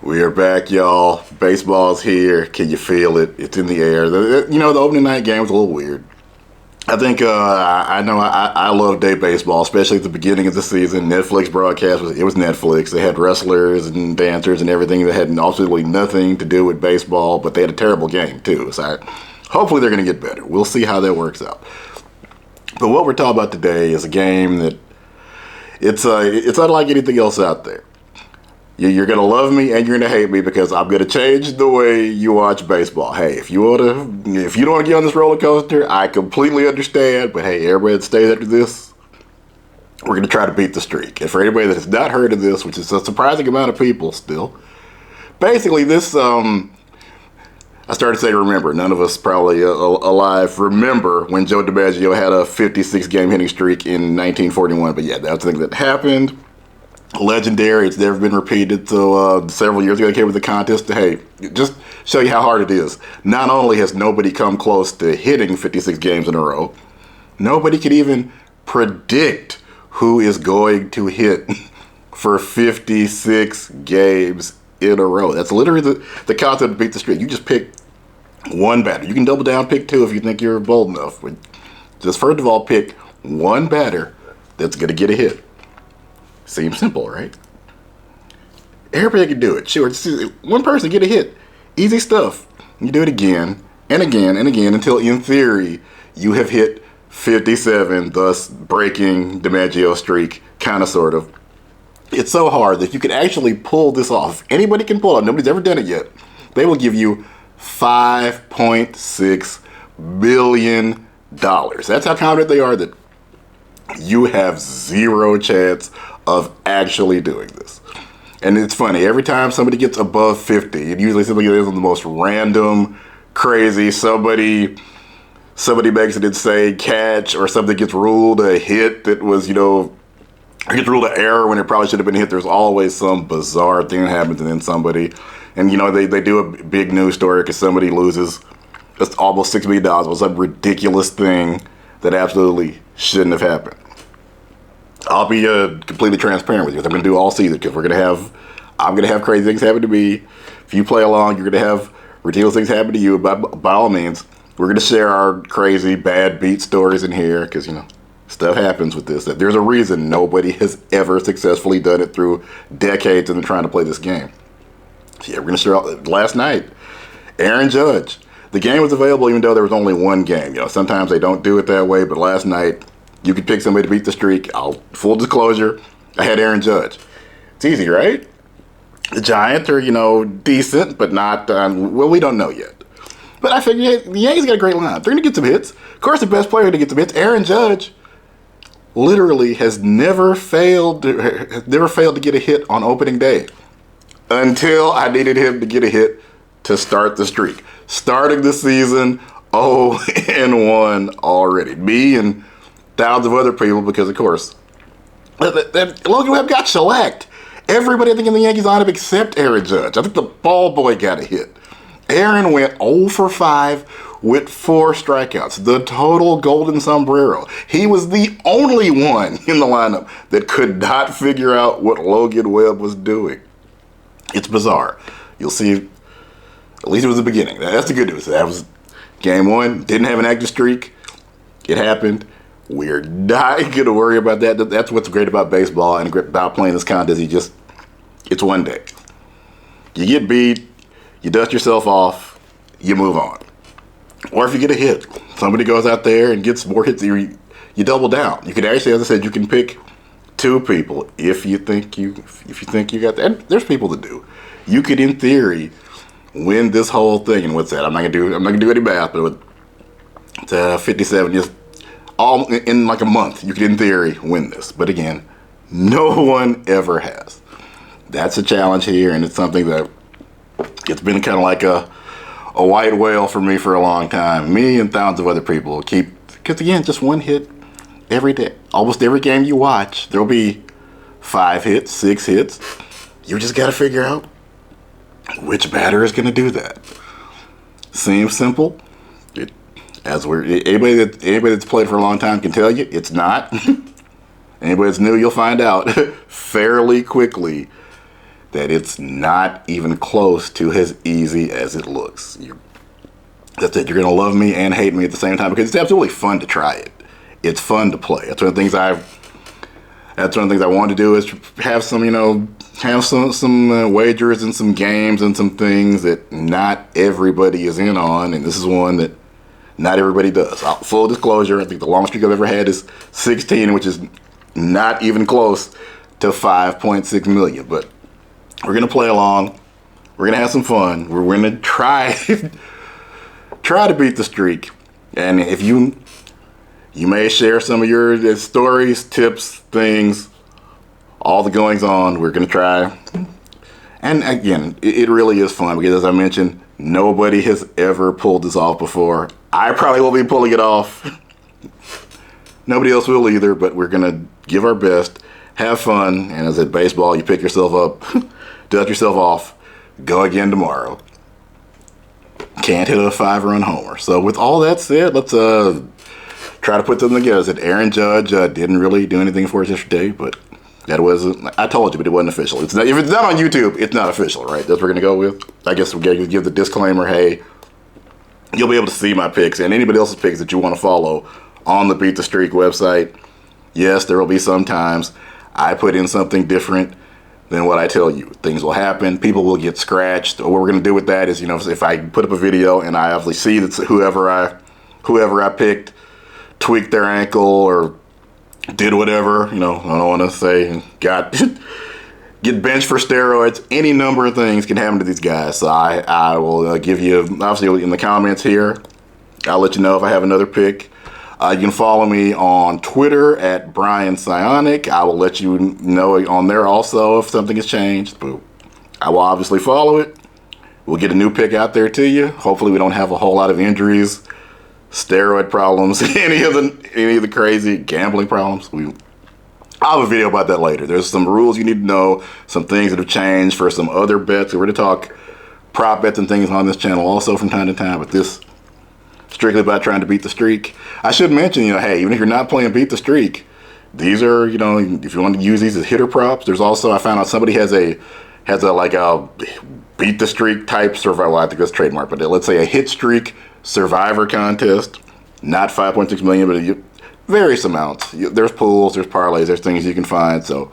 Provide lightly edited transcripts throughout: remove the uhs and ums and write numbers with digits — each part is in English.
We are back, y'all. Baseball's here. Can you feel it? It's in the air. The opening night game was a little weird. I think I love day baseball, especially at the beginning of the season. Netflix broadcast was Netflix. They had wrestlers and dancers and everything that had absolutely nothing to do with baseball, but they had a terrible game too. So hopefully they're going to get better. We'll see how that works out. But what we're talking about today is a game that it's unlike anything else out there. You're going to love me and you're going to hate me because I'm going to change the way you watch baseball. Hey, if you don't want to get on this roller coaster, I completely understand. But hey, everybody that stays after this, we're going to try to beat the streak. And for anybody that has not heard of this, which is a surprising amount of people still, basically this, I started saying remember. None of us probably alive remember when Joe DiMaggio had a 56-game hitting streak in 1941. But yeah, that's the thing that happened. Legendary. It's never been repeated. So several years ago, they came with a contest to, hey, just show you how hard it is. Not only has nobody come close to hitting 56 games in a row, nobody could even predict who is going to hit for 56 games in a row. That's literally the concept of Beat the Streak. You just pick one batter. You can double down, pick two if you think you're bold enough. But just first of all, pick one batter that's going to get a hit. Seems simple, right? Everybody can do it. Sure, one person get a hit. Easy stuff. You do it again and again and again until, in theory, you have hit 57, thus breaking DiMaggio's streak, kind of, sort of. It's so hard that you can actually pull this off. Anybody can pull it. Nobody's ever done it yet. They will give you $5.6 billion. That's how confident they are that you have zero chance of actually doing this. And it's funny, every time somebody gets above 50, it usually somebody is on the most random, crazy, somebody makes an insane catch, or something gets ruled a hit that was, gets ruled an error when it probably should have been a hit. There's always some bizarre thing that happens, and then somebody, and they do a big news story because somebody loses just almost $6 million on some ridiculous thing that absolutely shouldn't have happened. I'll be completely transparent with you. I'm going to do all season because I'm going to have crazy things happen to me. If you play along, you're going to have ridiculous things happen to you. By all means, we're going to share our crazy bad beat stories in here because, stuff happens with this. There's a reason nobody has ever successfully done it through decades and trying to play this game. So yeah, we're going to share last night. Aaron Judge. The game was available even though there was only one game. Sometimes they don't do it that way, but last night, you could pick somebody to beat the streak. Full disclosure, I had Aaron Judge. It's easy, right? The Giants are, decent, but not, we don't know yet. But I figured, the Yankees got a great line. They're going to get some hits. Of course, the best player to get some hits, Aaron Judge, literally has never failed to get a hit on opening day until I needed him to get a hit to start the streak. Starting the season 0-1 already. Me and thousands of other people, because of course Logan Webb got shellacked. Everybody I think in the Yankees lineup except Aaron Judge. I think the ball boy got a hit. Aaron went 0 for 5 with 4 strikeouts. The total golden sombrero. He was the only one in the lineup that could not figure out what Logan Webb was doing. It's bizarre. You'll see. At least it was the beginning. That's the good news. That was game 1. Didn't have an active streak. It happened. We're not going to worry about that. That's what's great about baseball and about playing this contest. It's one day. You get beat, you dust yourself off, you move on. Or if you get a hit, somebody goes out there and gets more hits, you double down. You can actually, as I said, you can pick 2 people if you think you got that. And there's people that do. You could, in theory, win this whole thing. And what's that? I'm not gonna do any math, but with 57 years. All in like a month, you could, in theory, win this. But again, no one ever has. That's a challenge here, and it's something that it's been kind of like a white whale for me for a long time. Me and thousands of other people because again, just one hit every day. Almost every game you watch, there'll be 5 hits, 6 hits. You just got to figure out which batter is going to do that. Seems simple. Anybody that's played for a long time can tell you it's not. Anybody that's new, you'll find out fairly quickly that it's not even close to as easy as it looks. That's it. You're going to love me and hate me at the same time, because it's absolutely fun to try it. It's fun to play. That's one of the things I want to do, is have some, have some wagers and some games and some things that not everybody is in on, and this is one that not everybody does. Full disclosure, I think the longest streak I've ever had is 16, which is not even close to 5.6 million. But we're going to play along. We're going to have some fun. We're going to try to beat the streak. And if you may share some of your stories, tips, things, all the goings on. We're going to try. And again, it really is fun, because as I mentioned, nobody has ever pulled this off before. I probably will be pulling it off. Nobody else will either, but we're going to give our best, have fun, and as at baseball, you pick yourself up, dust yourself off, go again tomorrow. Can't hit a 5-run homer. So with all that said, let's try to put something together. I said Aaron Judge didn't really do anything for us yesterday, but that wasn't, I told you, but it wasn't official. It's not, if it's not on YouTube, it's not official, right? That's what we're going to go with. I guess we're going to give the disclaimer, hey, you'll be able to see my picks and anybody else's picks that you want to follow on the Beat the Streak website. Yes, there will be some times I put in something different than what I tell you. Things will happen. People will get scratched. What we're going to do with that is, if I put up a video and I obviously see that whoever I picked tweaked their ankle or did whatever, I don't want to say get benched for steroids. Any number of things can happen to these guys. So I will give you, obviously in the comments here, I'll let you know if I have another pick. You can follow me on Twitter at Brian Psionic. I will let you know on there also if something has changed. But I will obviously follow it. We'll get a new pick out there to you. Hopefully we don't have a whole lot of injuries, steroid problems, any of the crazy gambling problems. I'll have a video about that later. There's some rules you need to know, some things that have changed for some other bets. We're going to talk prop bets and things on this channel also from time to time, but this strictly about trying to beat the streak. I should mention, hey, even if you're not playing Beat the Streak, these are, if you want to use these as hitter props, there's also, I found out somebody has a Beat the Streak type survivor, well, I think that's trademark, but let's say a hit streak survivor contest, not 5.6 million, but various amounts. There's pools, there's parlays, there's things you can find. So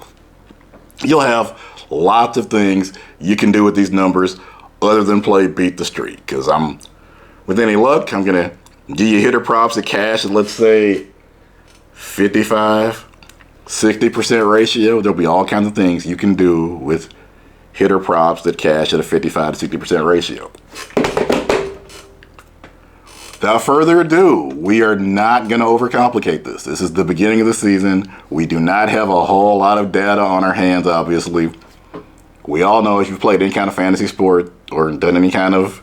you'll have lots of things you can do with these numbers other than play Beat the Streak. Because with any luck, I'm going to give you hitter props at cash at, let's say, 55, 60% ratio. There'll be all kinds of things you can do with hitter props that cash at a 55 to 60% ratio. Without further ado, we are not going to overcomplicate this. This is the beginning of the season. We do not have a whole lot of data on our hands, obviously. We all know if you've played any kind of fantasy sport or done any kind of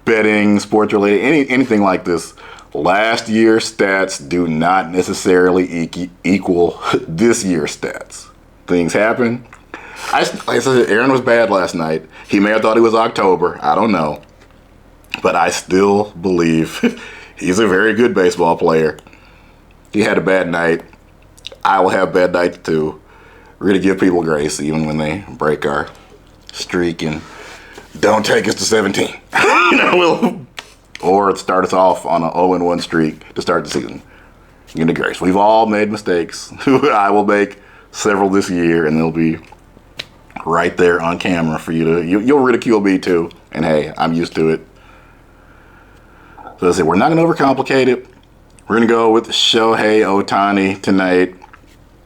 betting, sports related, anything like this, last year's stats do not necessarily equal this year's stats. Things happen. Like I said, Aaron was bad last night. He may have thought it was October. I don't know. But I still believe he's a very good baseball player. He had a bad night. I will have bad nights too. We're going to give people grace even when they break our streak and don't take us to 17. Or start us off on an 0-1 streak to start the season. Give the grace. We've all made mistakes. I will make several this year, and they'll be right there on camera for you to. You'll ridicule me too, and hey, I'm used to it. So I say we're not going to overcomplicate it. We're going to go with Shohei Ohtani tonight.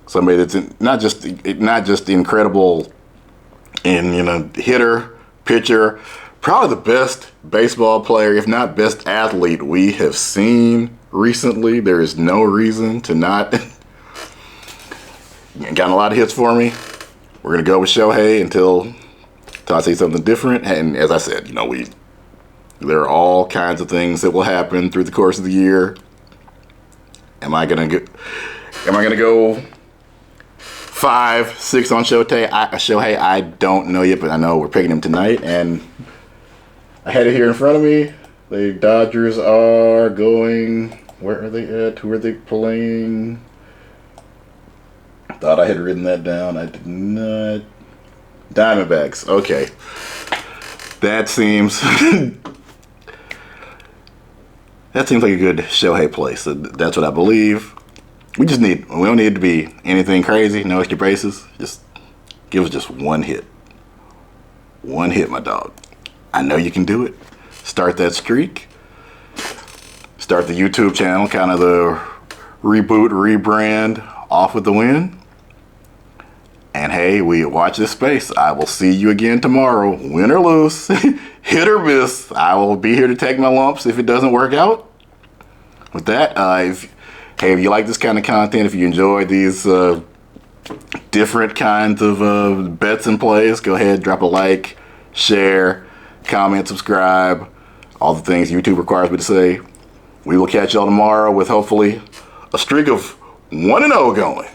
Somebody that's not just incredible in hitter, pitcher, probably the best baseball player, if not best athlete we have seen recently. There is no reason to not. Gotten a lot of hits for me. We're going to go with Shohei until I say something different. And as I said, there are all kinds of things that will happen through the course of the year. Am I gonna go 5, 6 on Shohei? I don't know yet, but I know we're picking him tonight, and I had it here in front of me. The Dodgers are going. Where are they at? Who are they playing? Thought I had written that down. I did not. Diamondbacks. Okay. That seems that seems like a good Shohei play. So that's what I believe. We don't need to be anything crazy, no extra bases. Just give us just one hit. One hit, my dog. I know you can do it. Start that streak. Start the YouTube channel, kind of the reboot, rebrand, off with the win. And hey, we watch this space. I will see you again tomorrow, win or lose, hit or miss. I will be here to take my lumps if it doesn't work out. With that, if you like this kind of content, if you enjoy these different kinds of bets and plays, go ahead, drop a like, share, comment, subscribe, all the things YouTube requires me to say. We will catch y'all tomorrow with hopefully a streak of 1-0 going.